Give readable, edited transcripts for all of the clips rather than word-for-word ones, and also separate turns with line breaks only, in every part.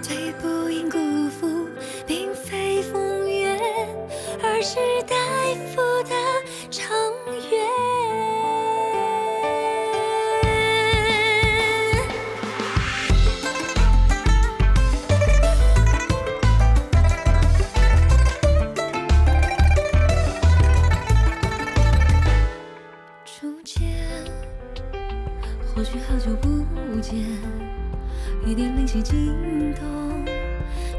最不应辜负，并非风月，而是待付的长远。初见，或许好久不见，一点灵犀惊动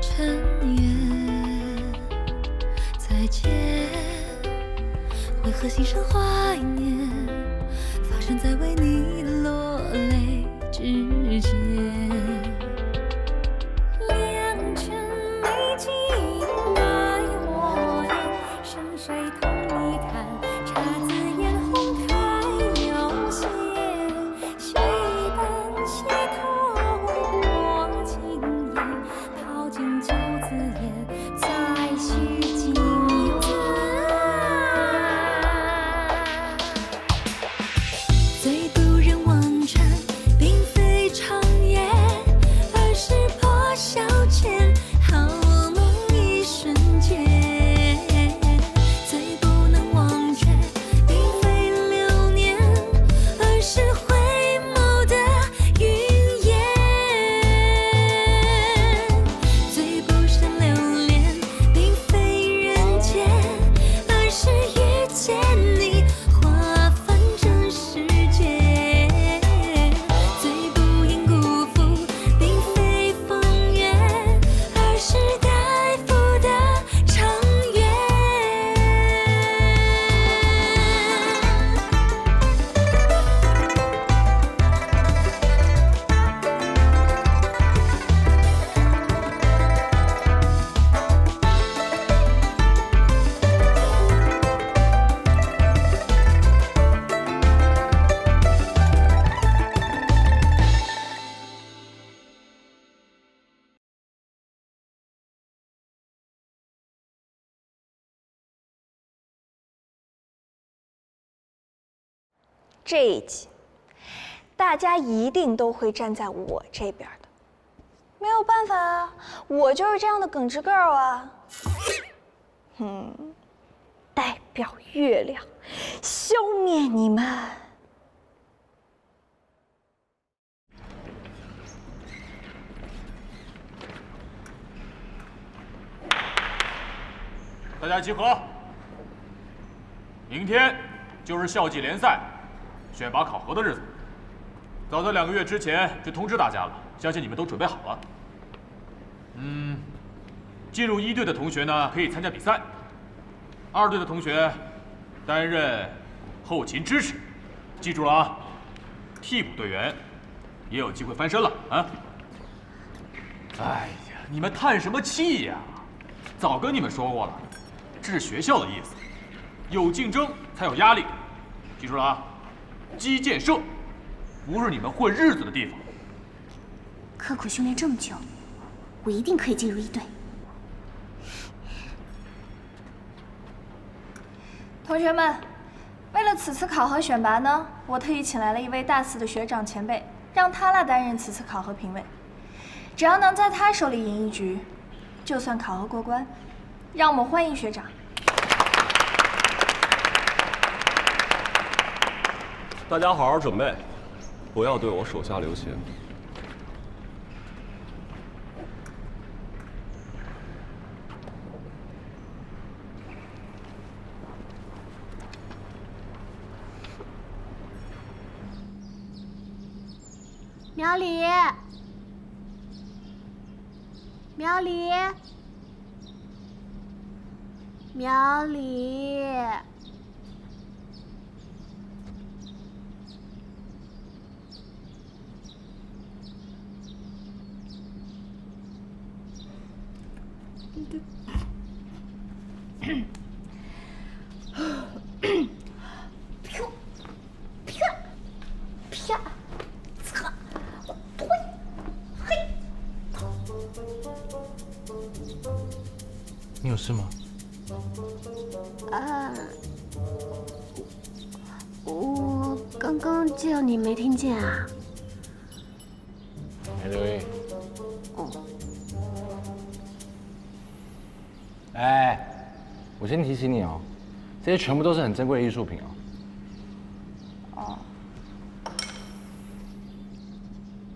尘缘。再见，为何心生怀念？发生在为你落泪之间。两全美景奈我眼，深水同你看，姹紫嫣红开有限。戏本戏头过经验，淘尽酒自言，再续经缘。最不忍忘川，并非长夜，而是破晓前好梦一瞬间。最不能忘却，并非流年，而是回眸的云烟。最不想留恋，并非人间，而是遇见你，划分这世界。最不应辜负，并非风月，而是待付的长远。
这一集，大家一定都会站在我这边的。没有办法啊，我就是这样的耿直 girl 啊。代表月亮，消灭你们。
大家集合。明天就是校际联赛选拔考核的日子，早在2个月之前就通知大家了，相信你们都准备好了。进入1队的同学呢，可以参加比赛；2队的同学担任后勤支持。记住了啊，替补队员也有机会翻身了啊！哎呀，你们叹什么气呀？早跟你们说过了，这是学校的意思，有竞争才有压力。记住了啊，击剑社不是你们混日子的地方。
刻苦训练这么久，我一定可以进入1队。
同学们，为了此次考核选拔呢，我特意请来了一位大4的学长前辈，让他来担任此次考核评委。只要能在他手里赢一局，就算考核过关。让我们欢迎学长。
大家好好准备，不要对我手下留情。
苗里，苗里，苗里。
你有事吗？
我刚刚叫你没听见啊？
没留意。哎，我先提醒你哦，这些全部都是很珍贵的艺术品哦。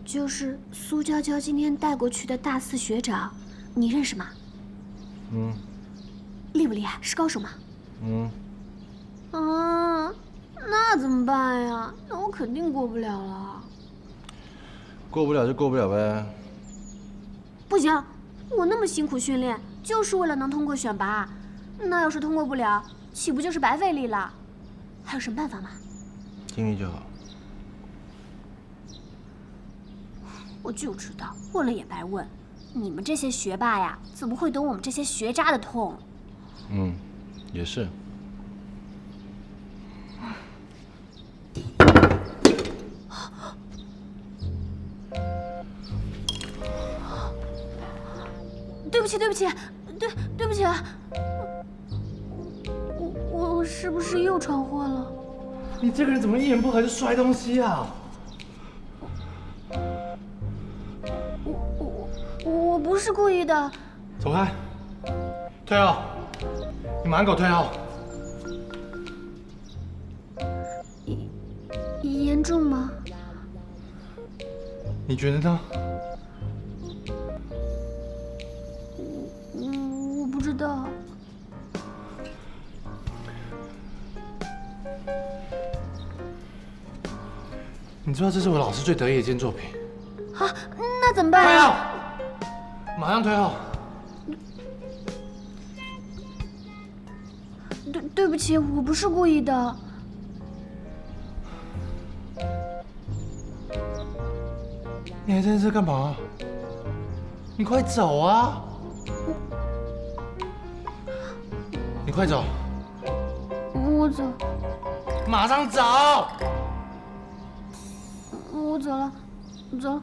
就是苏娇娇今天带过去的大四学长，你认识吗？
嗯。
厉不厉害？是高手吗？
嗯。
啊，那怎么办呀？那我肯定过不了了。
过不了就过不了呗。
不行，我那么辛苦训练，就是为了能通过选拔。那要是通过不了，岂不就是白费力了？还有什么办法吗？
尽力就好。
我就知道，问了也白问。你们这些学霸呀，怎么会懂我们这些学渣的痛？
嗯，也是。
对不起，对不起，对不起啊！我是不是又闯祸了？
你这个人怎么一言不合就摔东西啊？
我不是故意的。
走开！退后！你马上给我退后！
严重吗？
你觉得呢？
我不知道。
你知道这是我老师最得意的一件作品。
啊，那怎么办？
退后！马上退后！
对不起，我不是故意的。
你还在这干嘛？你快走啊！你快走！
我走。
马上走！
我走了，走。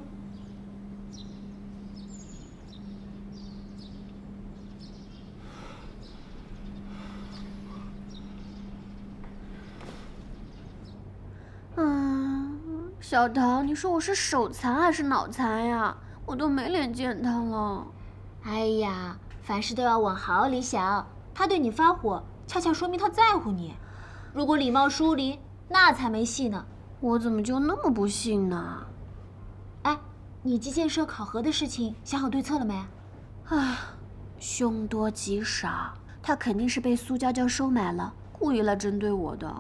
小桃，你说我是手残还是脑残呀？我都没脸见他了。
哎呀，凡事都要往好里想。他对你发火，恰恰说明他在乎你。如果礼貌疏离，那才没戏呢。
我怎么就那么不幸呢？
哎，你击剑社考核的事情想好对策了没？
唉，凶多吉少，他肯定是被苏娇娇收买了，故意来针对我的。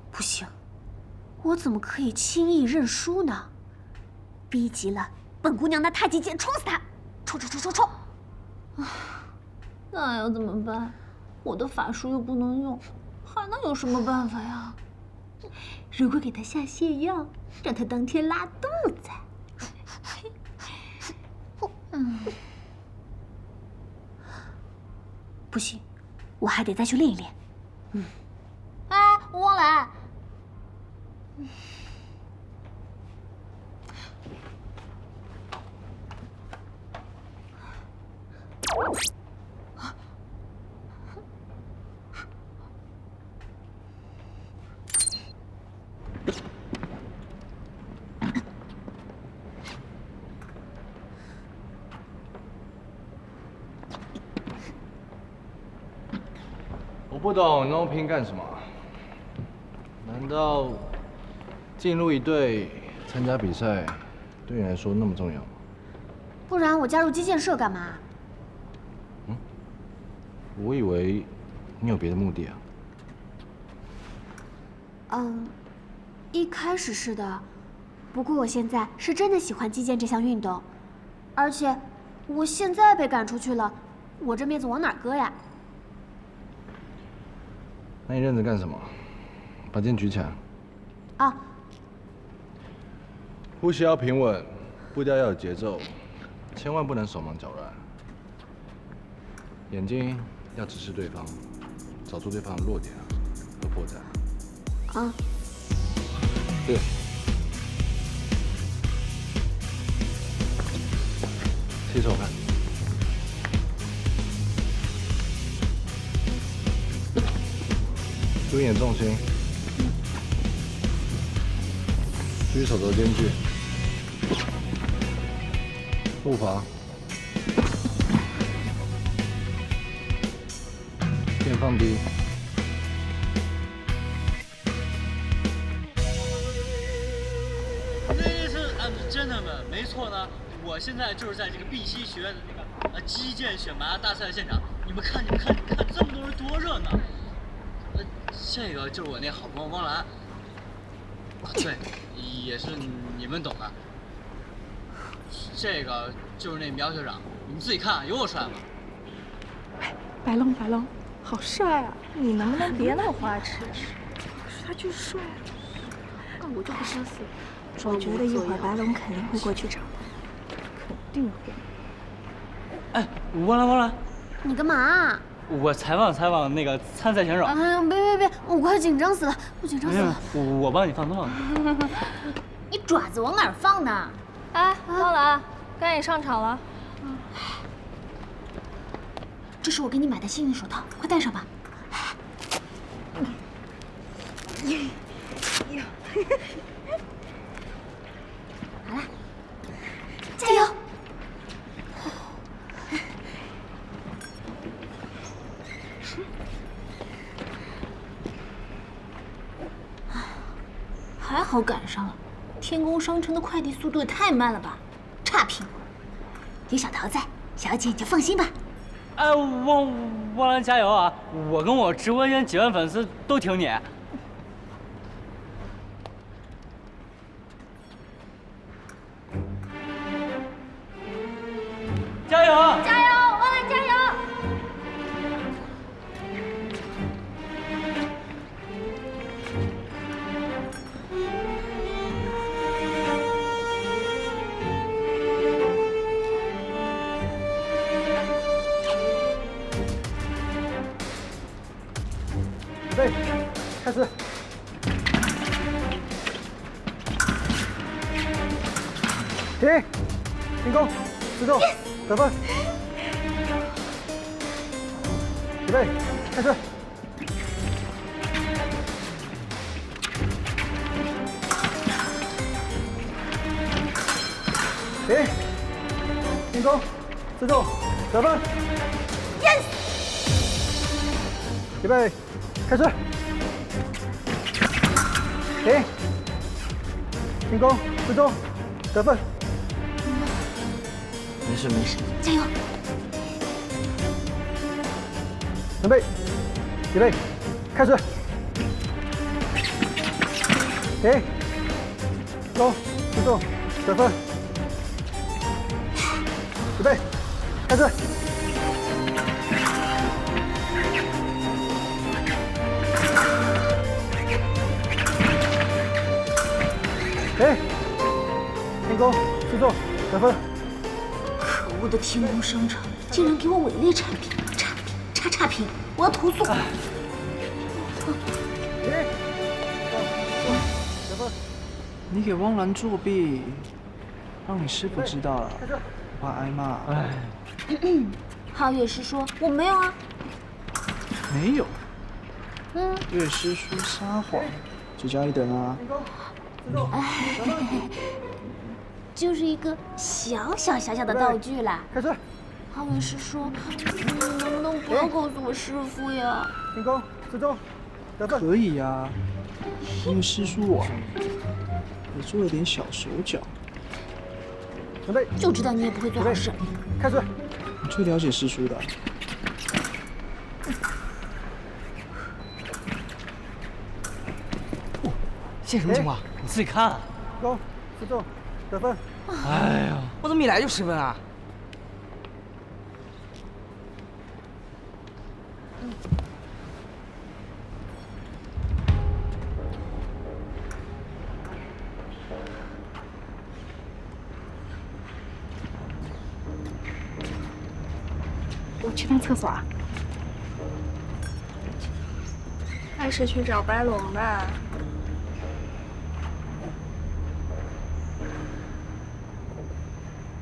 不行，我怎么可以轻易认输呢？逼急了，本姑娘拿太极剑冲死他！冲！
那要怎么办？我的法术又不能用，还能有什么办法呀？如果给他下泻药，让他当天拉肚子。
不行，我还得再去练一练。
哎，汪兰。
我不懂你那么拼干什么？难道进入一队参加比赛对你来说那么重要吗？
不然我加入击剑社干嘛？
我以为你有别的目的啊。
一开始是的，不过我现在是真的喜欢击剑这项运动，而且我现在被赶出去了，我这面子往哪搁呀？
那你认真干什么？把剑举起来。
啊！
呼吸要平稳，步调要有节奏，千万不能手忙脚乱。眼睛要直视对方，找出对方的弱点和破绽。
啊。
对。起手看。注意点重心，注意手肘间距。步伐，肩放低。
Ladies and gentlemen， 没错呢，我现在就是在这个碧溪学院的那个击剑选拔大赛的现场。你们看，这么多人多热闹！这个就是我那好朋友汪澜，对，也是你们懂的。这个就是那苗学长，你们自己看，有我帅吗？
白龙，好帅啊！你能不能别那么花痴？他就是帅啊！我就不相信。我觉得一会儿白龙肯定会过去找他，肯定会。
哎，汪澜，
你干嘛？
我采访那个参赛选手。
哎呀，别，我快紧张死了，我紧张死了。
我帮你放松。
你爪子往哪儿放呢？
哎，汪澜，该你上场了。
这是我给你买的幸运手套，快戴上吧。好了，加油！还好赶上了，天宫商城的快递速度也太慢了吧，差评。有小桃在，小姐你就放心吧。
哎，汪澜加油啊！我跟我直播间几万粉丝都挺你。加油！
加油，汪澜加油！
预备，开始。停，进攻，自重，得分。预备，开始。停，进攻，自重，得分。Yes。预备，开始。停，进攻，自重，得分。
没事，
加油！
准备，预备，开始。停，攻，自重，得分。预备，开始。停，进攻，自重，得分。
可恶的天宫商城竟然给我伪劣产品，差评！我要投诉！
停，得分。
你给汪澜作弊，让你师傅知道了，我怕挨骂。
皓月师说我没有啊。
没有。岳师叔撒谎，只加一等啊。
就是一个小的道具啦。
开始。
皓月师说，你能不能不要告诉我师傅呀？
进攻，自重，得分。
可以呀，因为师叔我也做了点小手脚。
准备，
就知道你也不会做好事。
开始。
你最了解师叔的。
这什么情况？你自己看。
攻，自重，得分。
哎呀，
我怎么一来就10分啊？
我去趟厕所啊。还是去找白龙吧。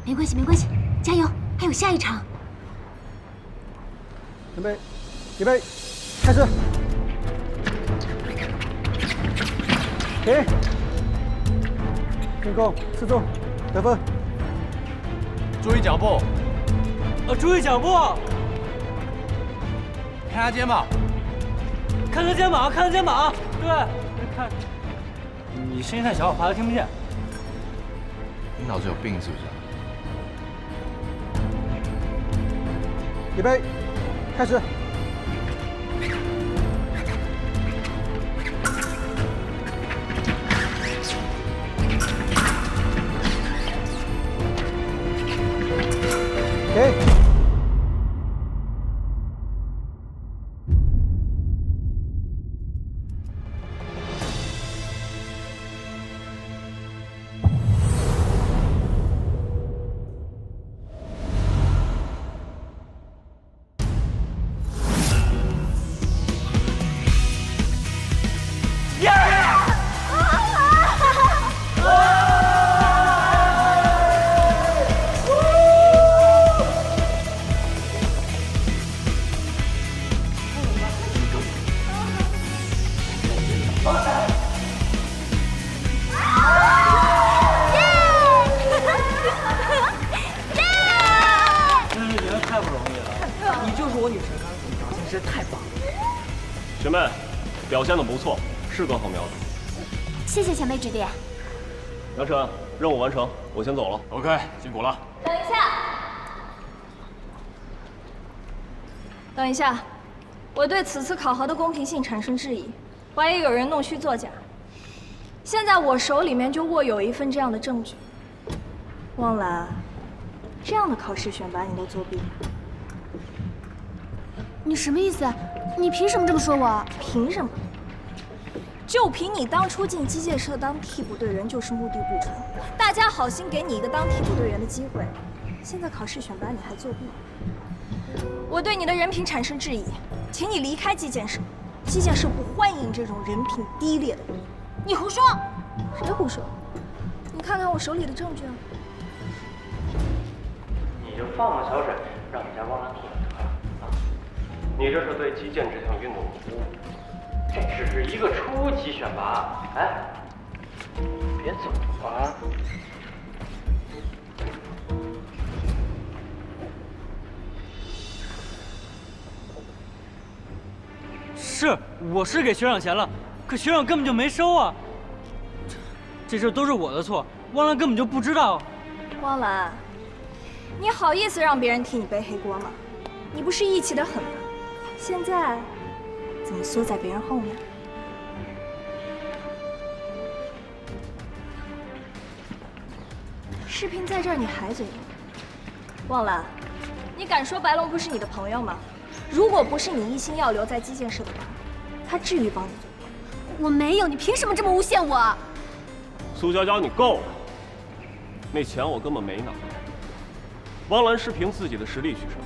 没关系，加油，还有下一场。
准备，预备，开始。停，进攻，自重，得分。注意脚步。
注意脚步，
看他肩膀，
看他肩膀，看他肩膀。对，看。你声音太小，我怕他听不见。
你脑子有病是不是？
预备，开始。给。
学妹，表现得不错，是个好苗子。
谢谢前辈指点。
杨晨，任务完成，我先走了。
OK， 辛苦了。
等一下，等一下，我对此次考核的公平性产生质疑，怀疑有人弄虚作假。现在我手里面就握有一份这样的证据。汪兰，这样的考试选拔你都作弊？
你什么意思？你凭什么这么说我？
凭什么？就凭你当初进机械社当替补队员就是目的不纯，大家好心给你一个当替补队员的机会，现在考试选拔你还作弊，我对你的人品产生质疑，请你离开机械社。机械社不欢迎这种人品低劣的人。
你胡说！
谁胡说？你看看我手里的证据啊！
你就放了小沈，让你家汪兰替你得了啊！你这是对击剑这项运动的侮辱。这只是一个初级选拔，哎，别走啊！
是，我是给学长钱了，可学长根本就没收啊！这事都是我的错，汪兰根本就不知道。
汪兰，你好意思让别人替你背黑锅吗？你不是义气的很吗？现在怎么缩在别人后面？视频在这儿，你还嘴硬？汪兰，你敢说白龙不是你的朋友吗？如果不是你一心要留在击剑社的话，他至于帮你作弊？
我没有，你凭什么这么诬陷我？
苏娇娇，你够了！那钱我根本没拿。汪兰是凭自己的实力取胜，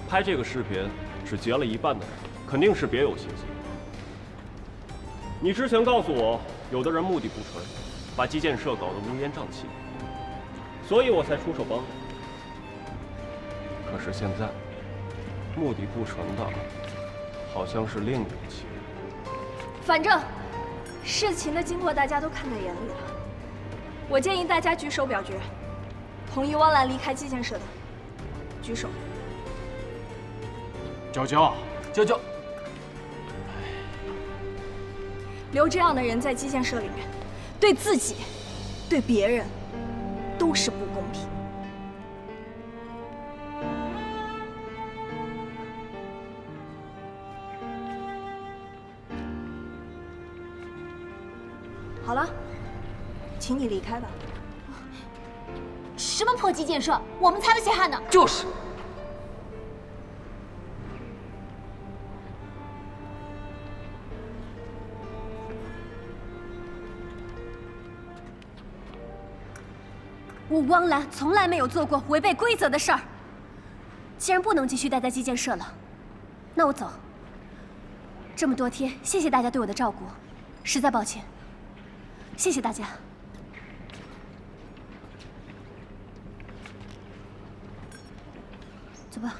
拍这个视频只结了一半的人，肯定是别有心思。你之前告诉我，有的人目的不纯，把击剑社搞得乌烟瘴气，所以我才出手帮你。可是现在，目的不纯的，好像是另有其人。
反正事情的经过大家都看在眼里了，我建议大家举手表决，同意汪兰离开击剑社的，举手。
娇娇，娇娇，
留这样的人在击剑社里面，对自己、对别人都是不公平。好了，请你离开吧。
什么破击剑社？我们才不稀罕呢！
就是。
我汪兰从来没有做过违背规则的事儿。既然不能继续待在击剑社了，那我走。这么多天，谢谢大家对我的照顾，实在抱歉。谢谢大家。走吧。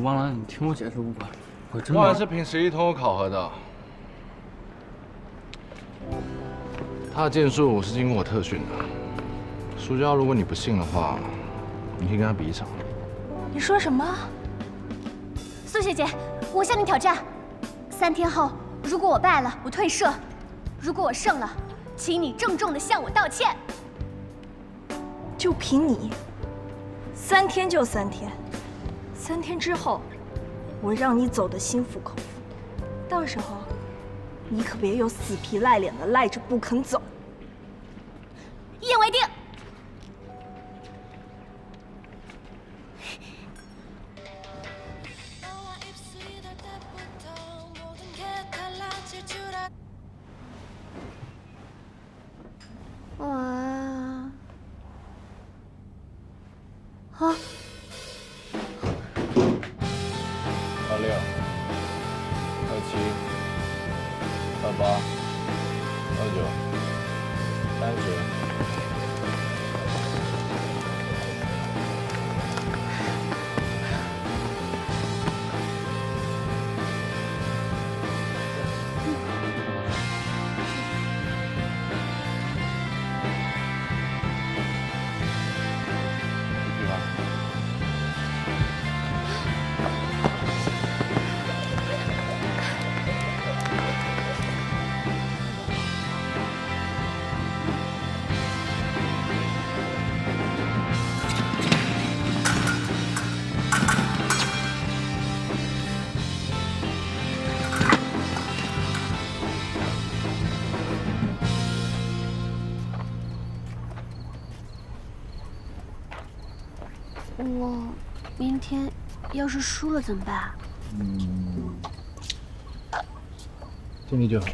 汪兰，你听我解释不管，我真的。
汪兰是凭实力通过考核的。他的剑术是经过我特训的。苏娇，如果你不信的话，你可以跟他比一场。
你说什么？
苏学姐，我向你挑战，3天后，如果我败了，我退社；如果我胜了，请你郑重地向我道歉。
就凭你，3天就3天，3天之后，我让你走得心服口服。到时候，你可别又死皮赖脸的赖着不肯走。
一言为定。啊！
26、27、28、29、30。
我明天要是输了怎么办？
尽力就好。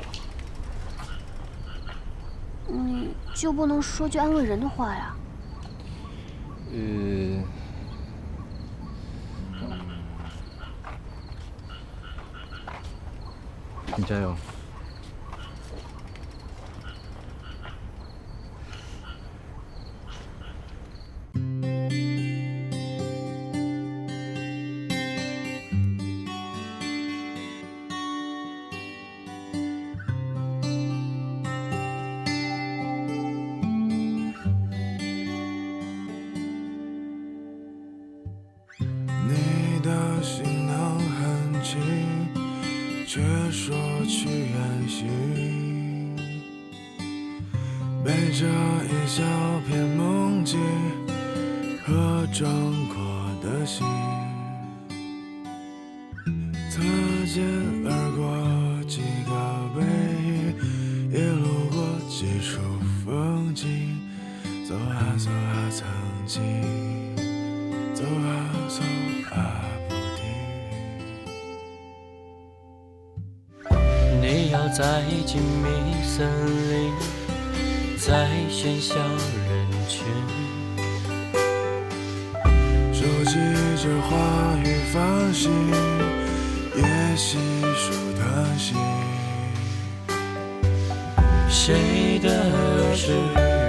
你就不能说句安慰人的话呀？
你加油。
行囊很轻，却说去远行，背着一小片梦境和壮阔的心，擦肩而过几个背影，也路过几处风景，走啊走啊曾经，走啊走啊。
你要在静谧森林，在喧嚣人群，
收集着话语繁星，也细数叹息。
谁的10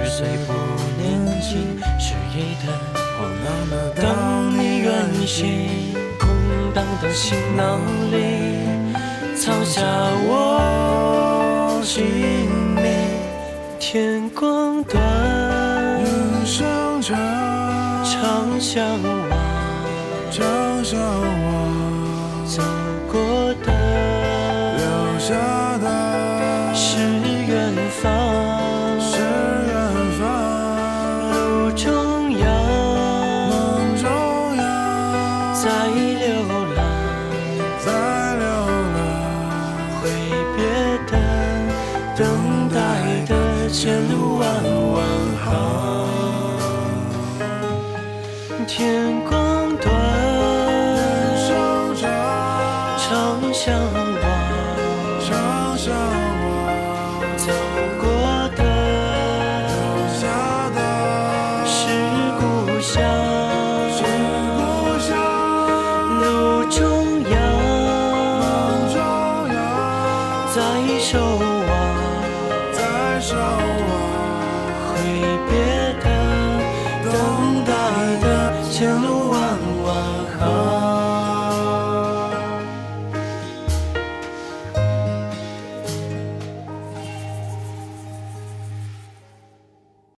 岁不年轻，事业的
荒唐的
当你远行，空荡的行囊里。 藏下我姓名，天光短，
人生长，
常向往，
常向往，
走过的，
留下的，
是远方，
是远方，
路中央，
梦中央，
在流浪，
在流浪。
等待的前路弯弯行，天光短，
人生长，
常向往，
常向往，
走过的，
留下的，
是故乡，
是故乡，
路中央，
梦中央，
在守望。
守望，
挥别的，等待的，前路。